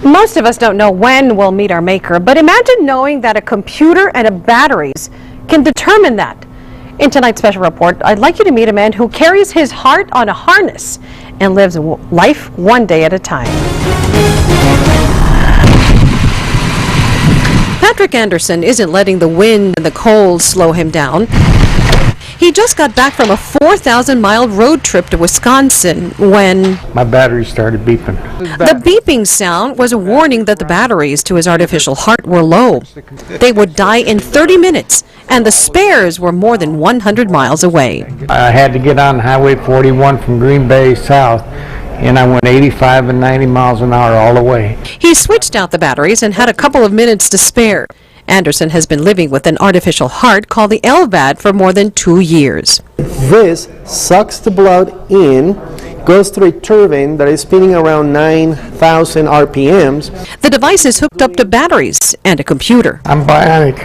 Most of us don't know when we'll meet our maker, but imagine knowing that a computer and a batteries can determine that. In tonight's special report, I'd like you to meet a man who carries his heart on a harness and lives life one day at a time. Patrick Anderson isn't letting the wind and the cold slow him down. He just got back from a 4,000-mile road trip to Wisconsin when my battery started beeping. The beeping sound was a warning that the batteries to his artificial heart were low. They would die in 30 minutes, and the spares were more than 100 miles away. I had to get on Highway 41 from Green Bay south, and I went 85 and 90 miles an hour all the way. He switched out the batteries and had a couple of minutes to spare. Anderson has been living with an artificial heart called the LVAD for more than 2 years. This sucks the blood in, goes through a turbine that is spinning around 9,000 RPMs. The device is hooked up to batteries and a computer. I'm bionic.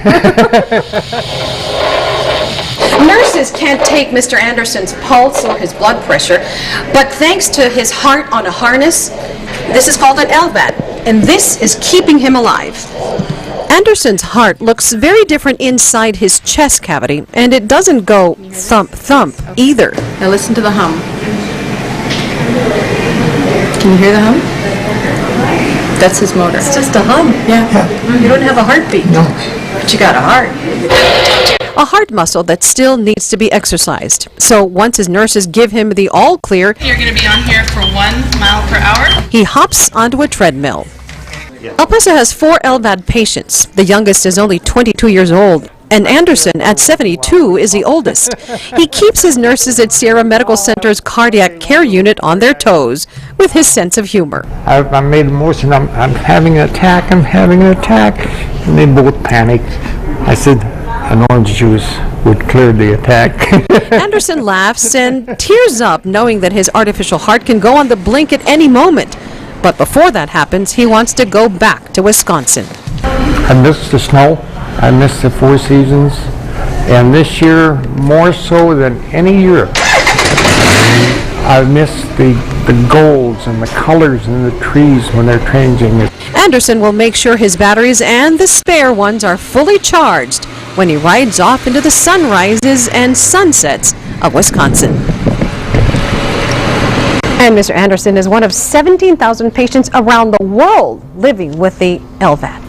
Nurses can't take Mr. Anderson's pulse or his blood pressure, but thanks to his heart on a harness, this is called an LVAD, and this is keeping him alive. Anderson's heart looks very different inside his chest cavity, and it doesn't go thump thump either. Now listen to the hum. Can you hear the hum? That's his motor. It's just a hum. Yeah. You don't have a heartbeat. No. But you got a heart. A heart muscle that still needs to be exercised. So once his nurses give him the all clear, you're going to be on here for 1 mile per hour. He hops onto a treadmill. El Paso has 4 LVAD patients. The youngest is only 22 years old, and Anderson, at 72, is the oldest. He keeps his nurses at Sierra Medical Center's cardiac care unit on their toes with his sense of humor. I made a motion, I'm having an attack, and they both panicked. I said an orange juice would clear the attack. Anderson laughs and tears up knowing that his artificial heart can go on the blink at any moment. But before that happens, he wants to go back to Wisconsin. I missed the snow, I missed the 4 seasons, and this year, more so than any year, I missed the golds and the colors in the trees when they're changing. Anderson will make sure his batteries and the spare ones are fully charged when he rides off into the sunrises and sunsets of Wisconsin. And Mr. Anderson is one of 17,000 patients around the world living with the LVAD.